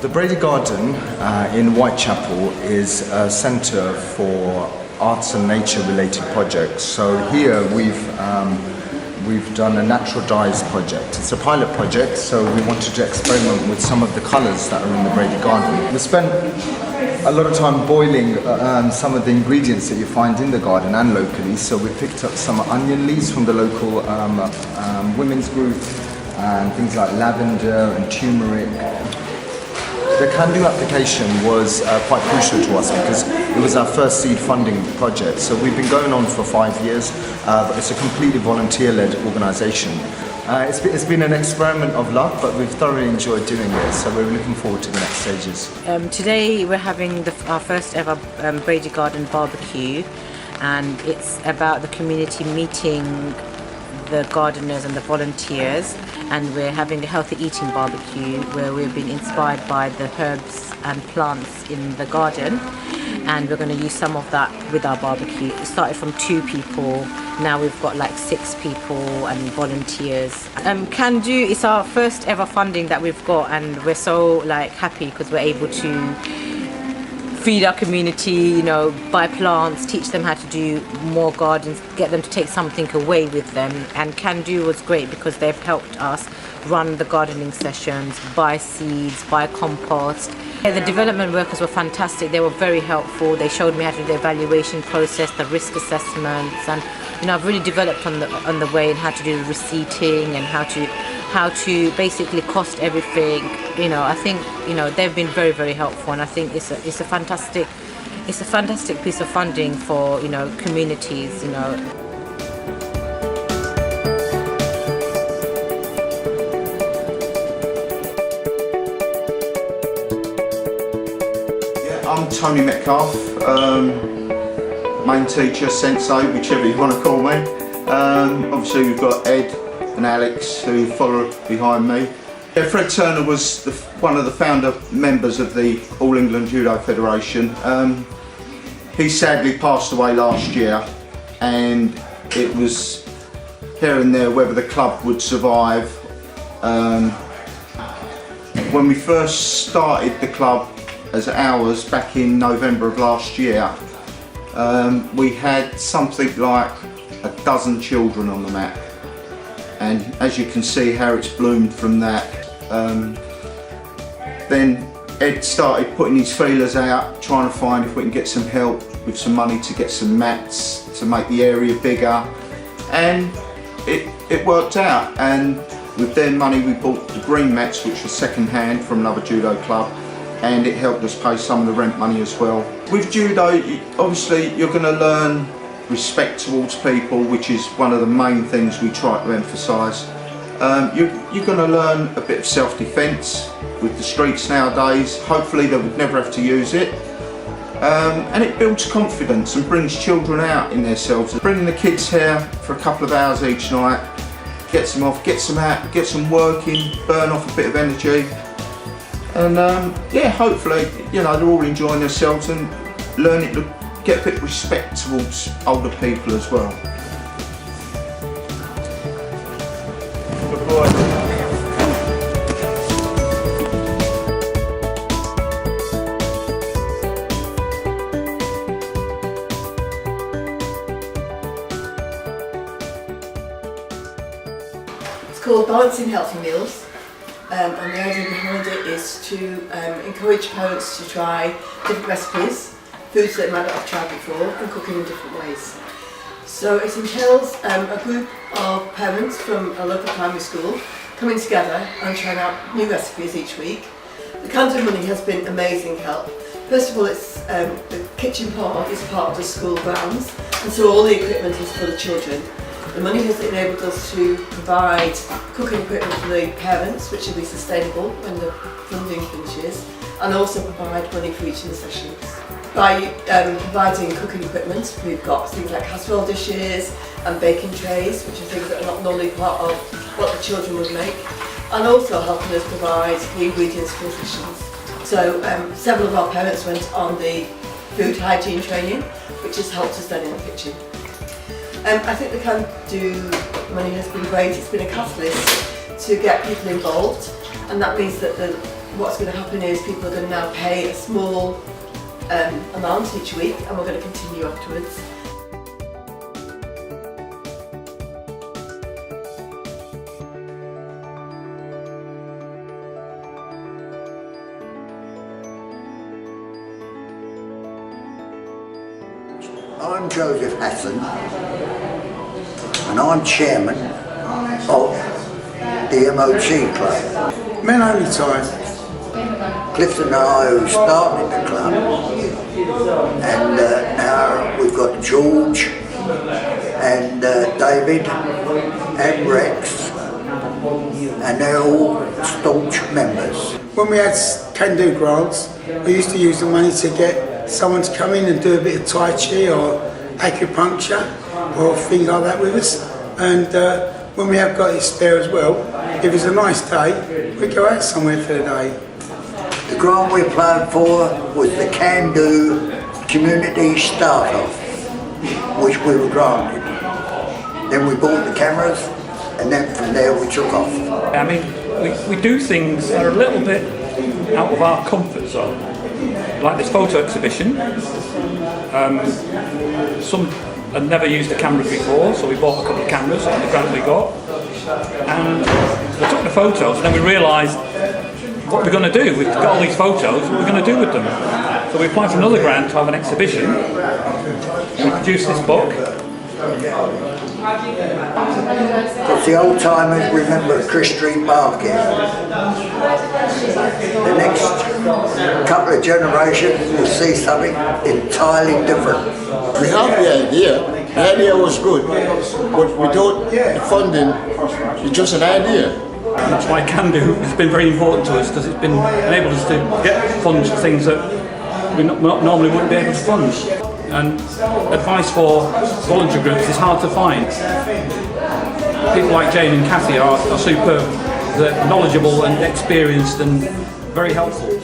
The Brady Garden in Whitechapel is a centre for arts and nature related projects. So here we've done a natural dyes project. It's a pilot project, so we wanted to experiment with some of the colours that are in the Brady Garden. We spent a lot of time boiling some of the ingredients that you find in the garden and locally. So we picked up some onion leaves from the local women's group and things like lavender and turmeric. The CanDo application was quite crucial to us because it was our first seed funding project. So we've been going on for 5 years, but it's a completely volunteer-led organisation. It's been an experiment of luck, but we've thoroughly enjoyed doing it, so we're looking forward to the next stages. Today we're having our first ever Brady Garden barbecue, and it's about the community meeting the gardeners and the volunteers, and we're having a healthy eating barbecue where we've been inspired by the herbs and plants in the garden, and we're going to use some of that with our barbecue. It started from 2 people, now we've got like 6 people and volunteers. CanDo is our first ever funding that we've got, and we're so happy because we're able to feed our community, you know, buy plants, teach them how to do more gardens, get them to take something away with them. And CanDo was great because they've helped us run the gardening sessions, buy seeds, buy compost. The development workers were fantastic. They were very helpful. They showed me how to do the evaluation process, the risk assessments, and you know, I've really developed on the way and how to do the receipting and how to basically cost everything. You know, I think, you know, they've been very, very helpful, and I think it's a fantastic piece of funding for, you know, communities, you know. I'm Tony Metcalf, main teacher, sensei, whichever you want to call me. Obviously we've got Ed and Alex who follow behind me. Yeah, Fred Turner was one of the founder members of the All England Judo Federation. He sadly passed away last year, and it was here and there whether the club would survive. When we first started the club as ours back in November of last year, we had something like a dozen children on the mat, and as you can see how it's bloomed from that. Then Ed started putting his feelers out, trying to find if we can get some help with some money to get some mats to make the area bigger, and it worked out. And with their money we bought the green mats, which was second hand from another judo club, and it helped us pay some of the rent money as well. With judo, obviously you're going to learn respect towards people, which is one of the main things we try to emphasise. You're going to learn a bit of self-defence with the streets nowadays. Hopefully they would never have to use it. And it builds confidence and brings children out in themselves. Bringing the kids here for a couple of hours each night gets them off, gets them out, gets them working, burn off a bit of energy. And yeah, hopefully, you know, they're all enjoying themselves and learning to get a bit of respect towards older people as well. Good boy. It's called Balancing Healthy Meals. And the idea behind it is to encourage parents to try different recipes, foods that they might not have tried before, and cooking in different ways. So it entails a group of parents from a local primary school coming together and trying out new recipes each week. The CanDo money has been amazing help. First of all, it's the kitchen part is part of the school grounds, and so all the equipment is for the children. The money has enabled us to provide cooking equipment for the parents, which will be sustainable when the funding finishes, and also provide money for each of the sessions. By providing cooking equipment, we've got things like casserole dishes and baking trays, which are things that are not normally part of what the children would make, and also helping us provide the ingredients for the sessions. So several of our parents went on the food hygiene training, which has helped us then in the kitchen. I think the CanDo money has been great. It's been a catalyst to get people involved, and that means that the what's going to happen is people are going to now pay a small amount each week, and we're going to continue afterwards. I'm Joseph Hassan, and I'm chairman of the MOT Club. Men only time. Clifton and I who started the club, and now we've got George and David and Rex, and they're all staunch members. When we had CanDo grants, we used to use the money to get someone to come in and do a bit of Tai Chi or acupuncture or things like that with us. And when we have got it spare as well, if it's a nice day, we go out somewhere for the day. The grant we applied for was the CanDo Community Start-Off, which we were granted. Then we bought the cameras, and then from there we took off. I mean, we do things that are a little bit out of our comfort zone, like this photo exhibition. Some had never used a camera before, so we bought a couple of cameras on the grant we got, and we took the photos, and then we realised what we're going to do. We've got all these photos, what we're going to do with them. So we applied for another grant to have an exhibition. We produced this book. Because the old timers remember Chris Street Market. The next couple of generations will see something entirely different. We have the idea was good, but without the funding, it's just an idea. That's why CanDo has been very important to us, because it's been enabled us to get funds for things that we normally wouldn't be able to fund. And advice for voluntary groups is hard to find. People like Jane and Kathy are superb. They're knowledgeable and experienced and very helpful.